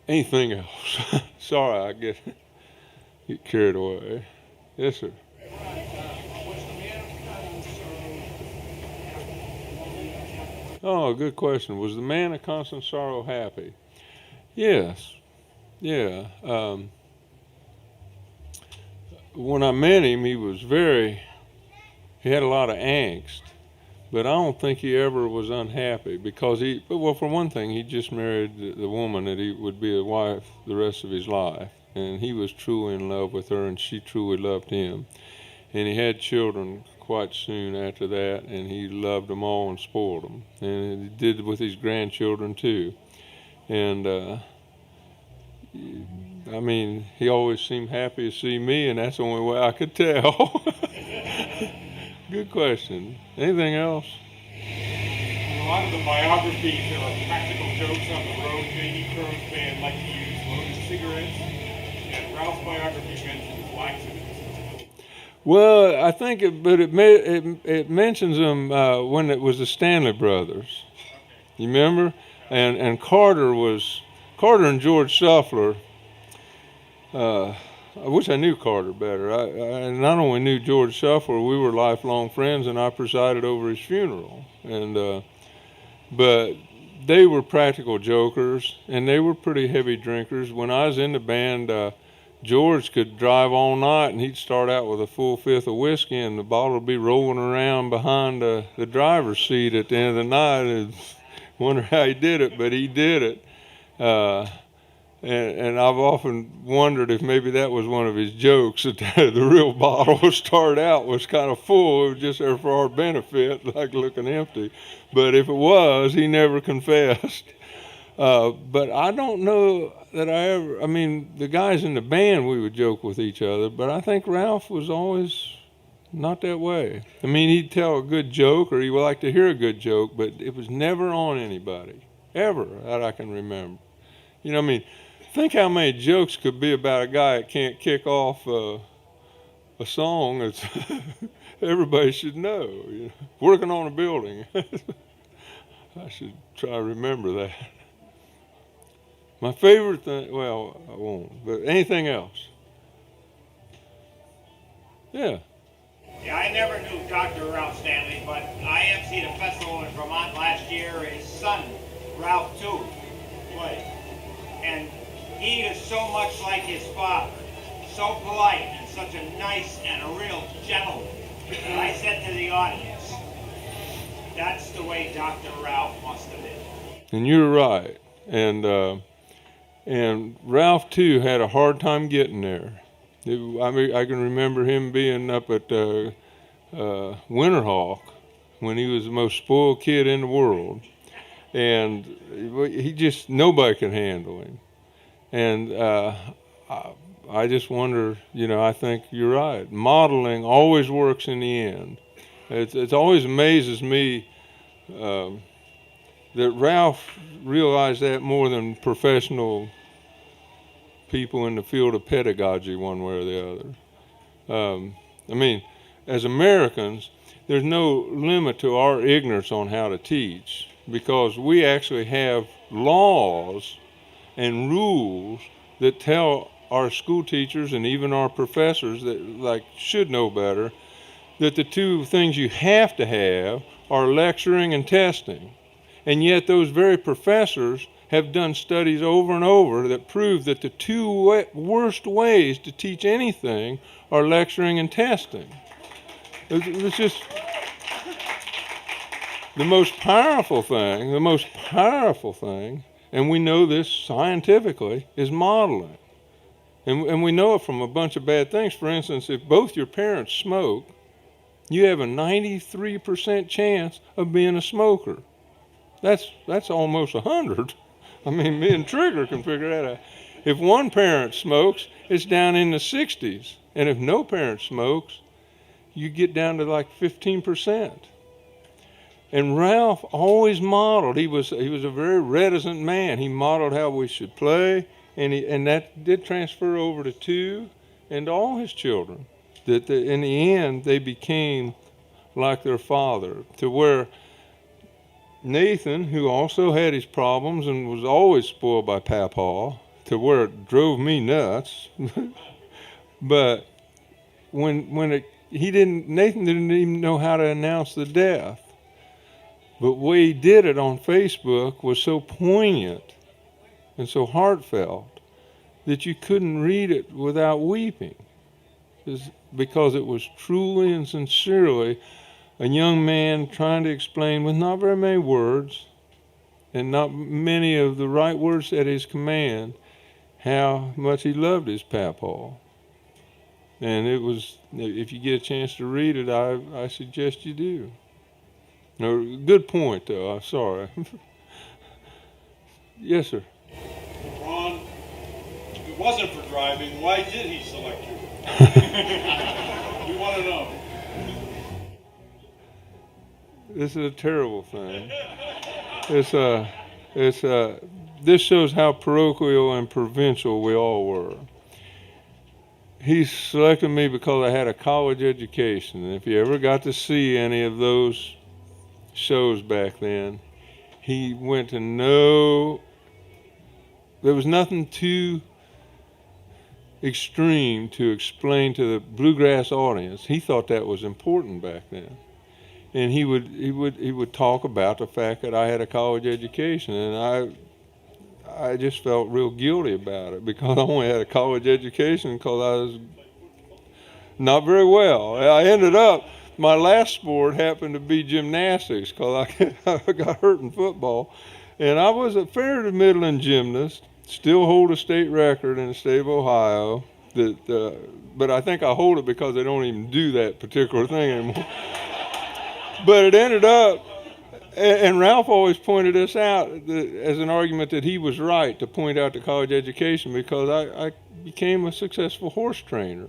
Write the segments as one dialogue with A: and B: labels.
A: Anything else? Sorry, I get carried away. Yes, sir. Oh, good question. Was the man of constant sorrow happy? Yes. Yeah. When I met him, he had a lot of angst, but I don't think he ever was unhappy because well, for one thing, he just married the woman that he would be a wife the rest of his life, and he was truly in love with her, and she truly loved him. And he had children quite soon after that, and he loved them all and spoiled them, and he did with his grandchildren too. And I mean, he always seemed happy to see me, and that's the only way I could tell. Good question. Anything else?
B: In a lot of the biographies, there are practical jokes on the road. J.D. Crowe's band liked to use loaded cigarettes, and Ralph's biography mentions laxatives.
A: Well, I think it mentions them when it was the Stanley brothers. You remember? And Carter and George Shuffler. I wish I knew Carter better. I not only knew George Shuffler, we were lifelong friends, and I presided over his funeral. But they were practical jokers, and they were pretty heavy drinkers. When I was in the band, George could drive all night, and he'd start out with a full fifth of whiskey, and the bottle would be rolling around behind the driver's seat at the end of the night. And wonder how he did it, but he did it. And I've often wondered if maybe that was one of his jokes, that the real bottle started out was kind of full. It was just there for our benefit, like looking empty. But if it was, he never confessed. But I don't know that I mean, the guys in the band, we would joke with each other, but I think Ralph was always not that way. I mean, he'd tell a good joke, or he would like to hear a good joke, but it was never on anybody, ever, that I can remember. You know, I mean, think how many jokes could be about a guy that can't kick off a song that everybody should know, you know, working on a building. I should try to remember that. My favorite thing, well, I won't, but anything else? Yeah.
C: Yeah, I never knew Dr. Ralph Stanley, but I emceed a festival in Vermont last year. His son, Ralph, too, played. And he is so much like his father, so polite and such a nice and a real gentleman. And I said to the audience, that's the way Dr. Ralph must have been.
A: And you're right. And Ralph, too, had a hard time getting there. I can remember him being up at Winterhawk when he was the most spoiled kid in the world. And nobody could handle him. And I just wonder, you know, I think you're right. Modeling always works in the end. It always amazes me that Ralph realized that more than professional people in the field of pedagogy, one way or the other. I mean, as Americans, there's no limit to our ignorance on how to teach, because we actually have laws and rules that tell our school teachers and even our professors that should know better, that the two things you have to have are lecturing and testing. And yet those very professors have done studies over and over that prove that the two worst ways to teach anything are lecturing and testing. It's just the most powerful thing, and we know this scientifically, is modeling. And we know it from a bunch of bad things. For instance, if both your parents smoke, you have a 93% chance of being a smoker. That's almost 100. I mean, me and Trigger can figure that out. If one parent smokes, it's down in the 60s. And if no parent smokes, you get down to like 15%. And Ralph always modeled. He was a very reticent man. He modeled how we should play, and that did transfer over to two and to all his children. That in the end, they became like their father, to where Nathan, who also had his problems and was always spoiled by Papaw, to where it drove me nuts. But Nathan didn't even know how to announce the death. But the way he did it on Facebook was so poignant and so heartfelt that you couldn't read it without weeping, because it was truly and sincerely a young man trying to explain with not very many words and not many of the right words at his command how much he loved his papaw. And it was, if you get a chance to read it, I suggest you do. No, good point, though. I'm sorry. Yes, sir.
D: Ron, if it wasn't for driving, why did he select you? We want to know.
A: This is a terrible thing. This shows how parochial and provincial we all were. He selected me because I had a college education. And if you ever got to see any of those shows back then, he went to know there was nothing too extreme to explain to the bluegrass audience. He thought that was important back then. And he would talk about the fact that I had a college education, and I just felt real guilty about it, because I only had a college education because I was not very well. I ended up, my last sport happened to be gymnastics, because I got hurt in football. And I was a fair to middling gymnast, still hold a state record in the state of Ohio. But I think I hold it because they don't even do that particular thing anymore. But it ended up, and Ralph always pointed this out as an argument that he was right to point out the college education, because I became a successful horse trainer.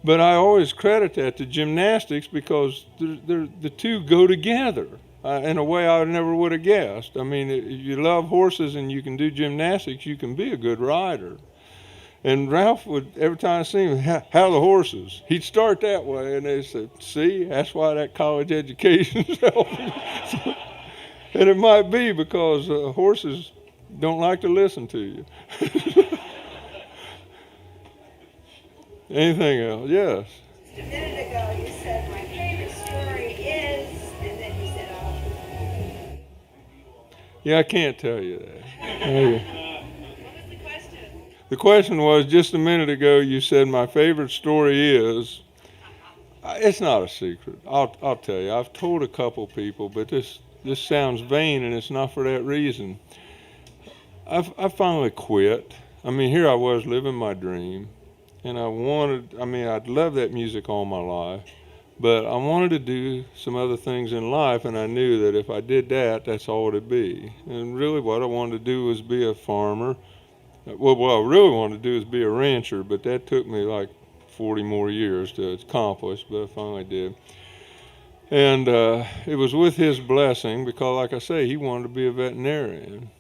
A: But I always credit that to gymnastics, because the two go together in a way I never would have guessed. I mean, if you love horses and you can do gymnastics, you can be a good rider. And Ralph would, every time I see him, how are the horses? He'd start that way, and they said, see, that's why that college education's helping. And it might be because horses don't like to listen to you. Anything else? Yes.
E: Just a minute ago, you said my favorite story is, and then you said, oh.
A: Yeah, I can't tell you that.
E: What was the question?
A: The question was, just a minute ago, you said my favorite story is. It's not a secret. I'll tell you. I've told a couple people, but this sounds vain, and it's not for that reason. I finally quit. I mean, here I was living my dream, and I'd loved that music all my life, but I wanted to do some other things in life, and I knew that if I did that, that's all it'd be. And really what I wanted to do was be a farmer. Well, what I really wanted to do is be a rancher, but that took me like 40 more years to accomplish, but I finally did. And it was with his blessing, because like I say, he wanted to be a veterinarian.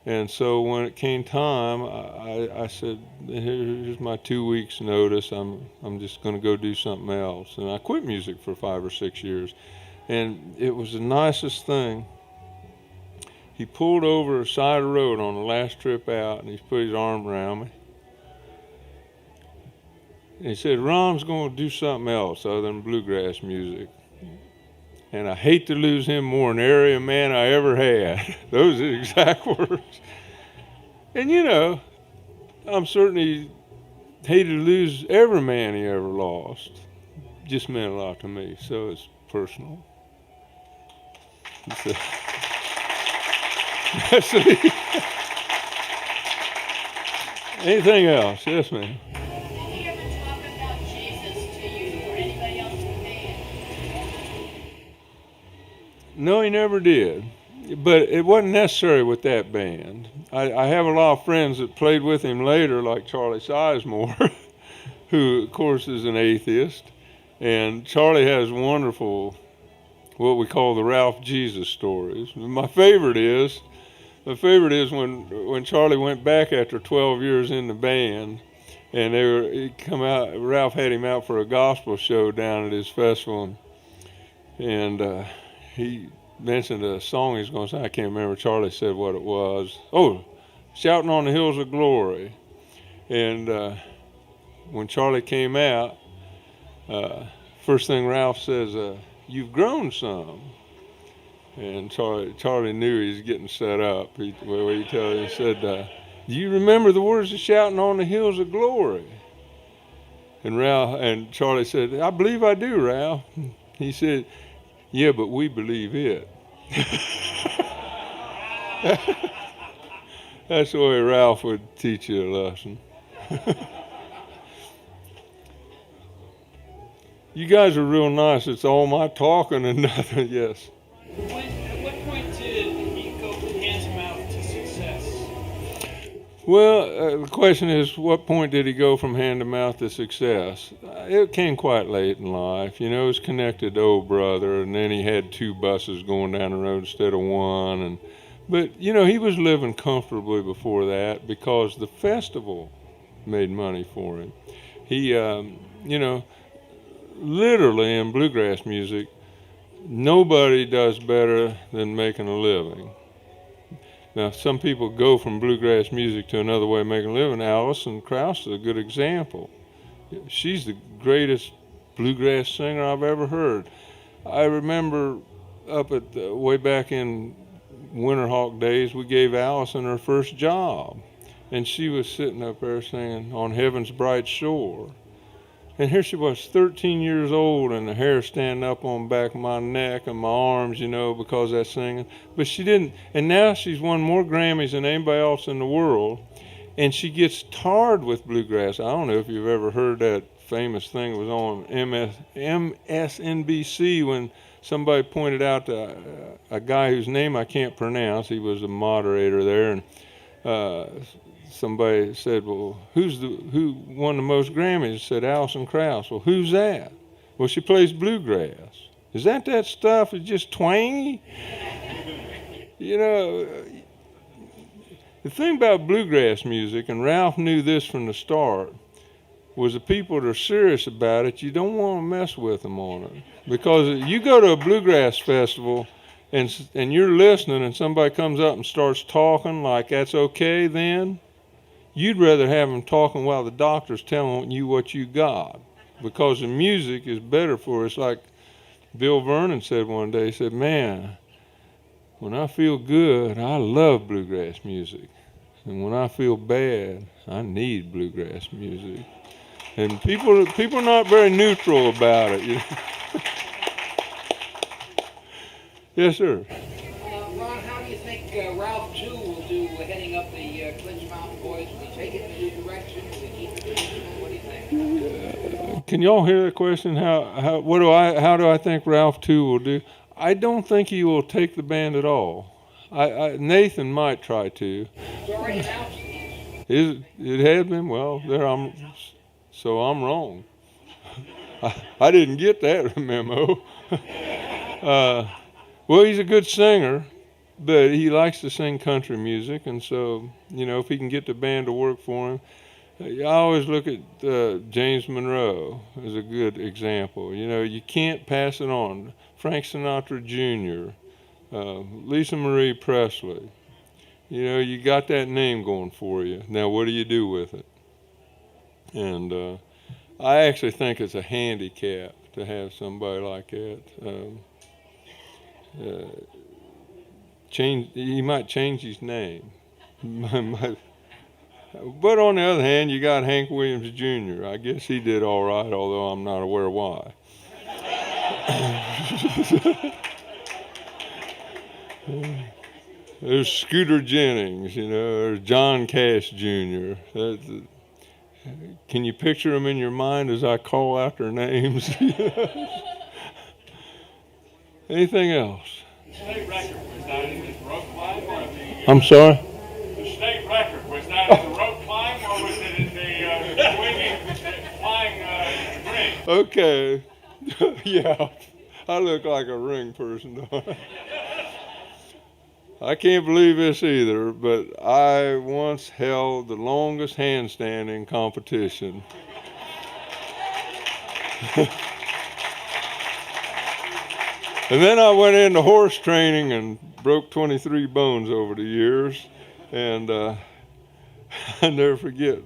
A: And so when it came time, I said, here's my 2 weeks notice. I'm just going to go do something else. And I quit music for 5 or 6 years. And it was the nicest thing. He pulled over the side of the road on the last trip out, and he put his arm around me. And he said, Ron's going to do something else other than bluegrass music. And I hate to lose him more than area man I ever had. Those are the exact words. And you know, I'm certainly hated to lose every man he ever lost. Just meant a lot to me, so it's personal. Anything else? Yes, ma'am.
E: Did he ever talk about Jesus to you or anybody else in the band?
A: No, he never did. But it wasn't necessary with that band. I have a lot of friends that played with him later, like Charlie Sizemore, who, of course, is an atheist. And Charlie has wonderful, what we call the Ralph Jesus stories. My favorite is when Charlie went back after 12 years in the band, and Ralph had him out for a gospel show down at his festival, and he mentioned a song he was going to sing. I can't remember. Charlie said what it was. Oh, shouting on the hills of glory. And when Charlie came out, first thing Ralph says, "You've grown some." And Charlie knew he was getting set up. He said, "Do you remember the words of shouting on the hills of glory?" And Charlie said, "I believe I do, Ralph." He said, "Yeah, but we believe it." That's the way Ralph would teach you a lesson. You guys are real nice. It's all my talking and nothing. Yes.
F: At what point did he go from hand to mouth to success?
A: Well, the question is, what point did he go from hand to mouth to success? It came quite late in life. You know, he was connected to Old Brother, and then he had 2 buses going down the road instead of 1. But, you know, he was living comfortably before that because the festival made money for him. He, you know, literally in bluegrass music, nobody does better than making a living. Now, some people go from bluegrass music to another way of making a living. Alison Krauss is a good example. She's the greatest bluegrass singer I've ever heard. I remember way back in Winterhawk days, we gave Alison her first job. And she was sitting up there singing "On Heaven's Bright Shore." And here she was, 13 years old, and the hair standing up on the back of my neck and my arms, you know, because of that singing. But she didn't. And now she's won more Grammys than anybody else in the world. And she gets tarred with bluegrass. I don't know if you've ever heard that famous thing. It was on MSNBC when somebody pointed out a guy whose name I can't pronounce. He was a moderator there. And somebody said, "Well, who won the most Grammys?" I said, "Alison Krauss." "Well, who's that?" "Well, she plays bluegrass." "Is that stuff? It's just twangy?" You know, the thing about bluegrass music, and Ralph knew this from the start, was the people that are serious about it, you don't want to mess with them on it. Because you go to a bluegrass festival and you're listening and somebody comes up and starts talking like that's okay then, you'd rather have them talking while the doctor's telling you what you got, because the music is better for us. Like Bill Vernon said one day, he said, "Man, when I feel good, I love bluegrass music. And when I feel bad, I need bluegrass music." And people are not very neutral about it. You know? Yes, sir.
G: Ron, how do you think Ralph 2 will do heading up the Clinch Mountain Boys? Will he take it in a new direction? Will he keep it traditional? What do you think?
A: Can y'all hear the question? How do I think Ralph 2 will do? I don't think he will take the band at all. Nathan might try to.
G: It's already announced.
A: It has been? Well, so I'm wrong. I didn't get that memo. Well, he's a good singer, but he likes to sing country music, and so, you know, if he can get the band to work for him. I always look at James Monroe as a good example. You know, you can't pass it on. Frank Sinatra Jr., Lisa Marie Presley. You know, you got that name going for you. Now, what do you do with it? And I actually think it's a handicap to have somebody like that. He might change his name. But on the other hand, you got Hank Williams Jr. I guess he did all right, although I'm not aware why. There's Scooter Jennings, you know, there's John Cash Jr. Can you picture them in your mind as I call out their names? Anything else?
B: The state record, was that in his rope climb or the...
A: I'm sorry?
B: The state record, was that in the rope climb or was it in the swinging, flying ring?
A: Okay. Yeah, I look like a ring person, don't I? I can't believe this either, but I once held the longest handstand in competition. And then I went into horse training and broke 23 bones over the years. And I never forget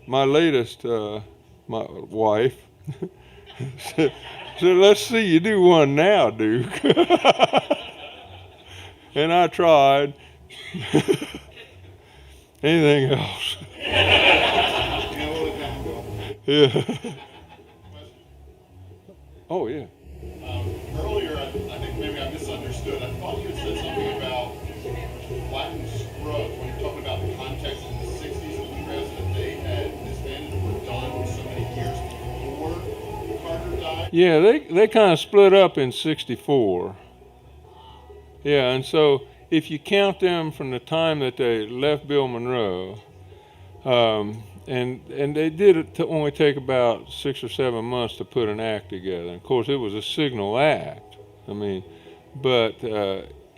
A: my latest, my wife said, let's see you do one now, Duke. And I tried. Anything else? Yeah. Oh, yeah.
H: Earlier, I think maybe I misunderstood. I thought you had said something about Latin scrubs when you're talking about the context in the 60s of bluegrass that they had disbanded and were done so many years before Carter died.
A: Yeah, they kind of split up in 64. Yeah, and so if you count them from the time that they left Bill Monroe, and they did it to only take about 6 or 7 months to put an act together. Of course, it was a signal act. I mean, but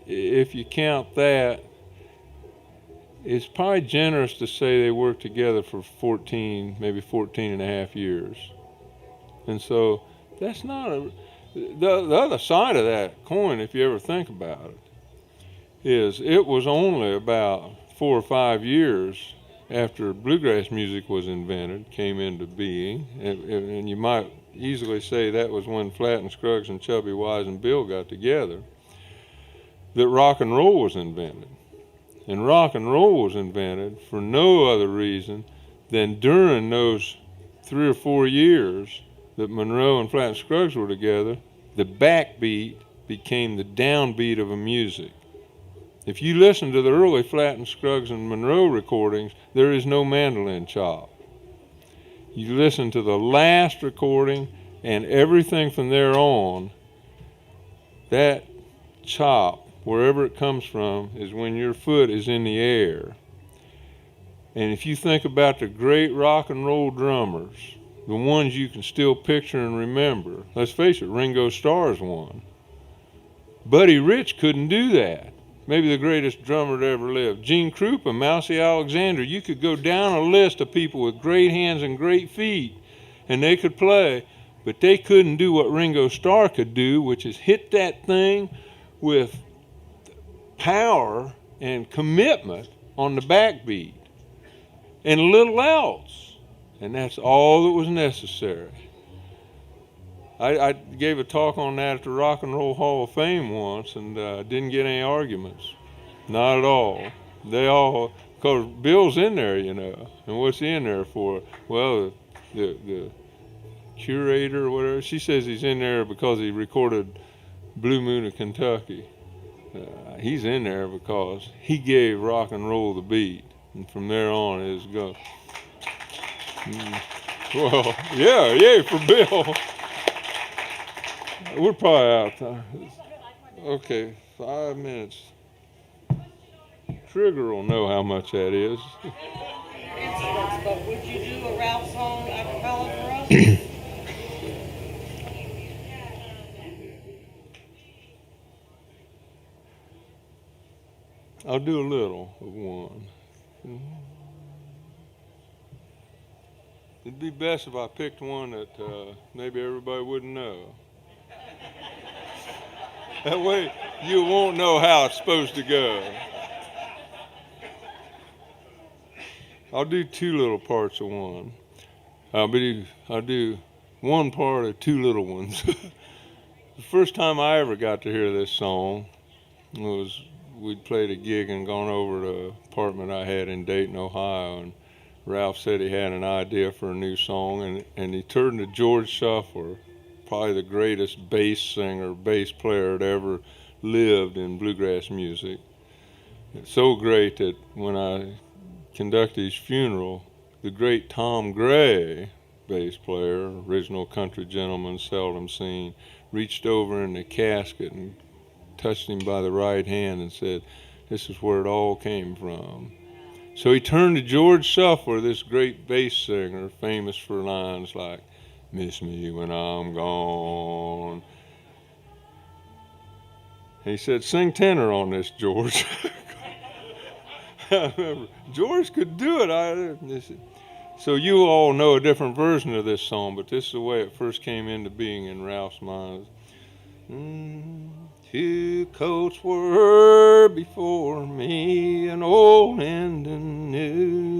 A: if you count that, it's probably generous to say they worked together for 14, maybe 14 and a half years. And so that's not the other side of that coin, if you ever think about it, is it was only about 4 or 5 years after bluegrass music was invented, came into being, and you might easily say that was when Flatt and Scruggs and Chubby Wise and Bill got together, that rock and roll was invented. And rock and roll was invented for no other reason than during those 3 or 4 years that Monroe and Flatt and Scruggs were together, the backbeat became the downbeat of a music. If you listen to the early Flatt and Scruggs and Monroe recordings, there is no mandolin chop. You listen to the last recording and everything from there on, that chop, wherever it comes from, is when your foot is in the air. And if you think about the great rock and roll drummers, the ones you can still picture and remember, let's face it, Ringo Starr's one. Buddy Rich couldn't do that. Maybe the greatest drummer to ever live. Gene Krupa, Mousy Alexander. You could go down a list of people with great hands and great feet, and they could play, but they couldn't do what Ringo Starr could do, which is hit that thing with power and commitment on the backbeat, and little else. And that's all that was necessary. I gave a talk on that at the Rock and Roll Hall of Fame once, and didn't get any arguments. Not at all. They all, because Bill's in there, you know. And what's he in there for? Well, the curator or whatever, she says he's in there because he recorded Blue Moon of Kentucky. He's in there because he gave rock and roll the beat. And from there on, it's go. Well, yeah, yay for Bill. We're probably out of time. Okay, 5 minutes. Trigger will know how much that is.
I: But would you do a Ralph song a cappella for us?
A: I'll do a little of one. It'd be best if I picked one that maybe everybody wouldn't know. That way you won't know how it's supposed to go. I'll do 2 little parts of one. I'll do one part of 2 little ones. The first time I ever got to hear this song was we'd played a gig and gone over to an apartment I had in Dayton, Ohio, and Ralph said he had an idea for a new song, and he turned to George Shuffler, probably the greatest bass singer, bass player that ever lived in bluegrass music. It's so great that when I conducted his funeral, the great Tom Gray, bass player, original country gentleman, seldom seen, reached over in the casket and touched him by the right hand and said, "This is where it all came from." So he turned to George Shuffler, this great bass singer, famous for lines like, "Miss me when I'm gone." He said, "Sing tenor on this, George." I remember, George could do it. So you all know a different version of this song, but this is the way it first came into being in Ralph's mind. 2 coats were before me, an old and a new.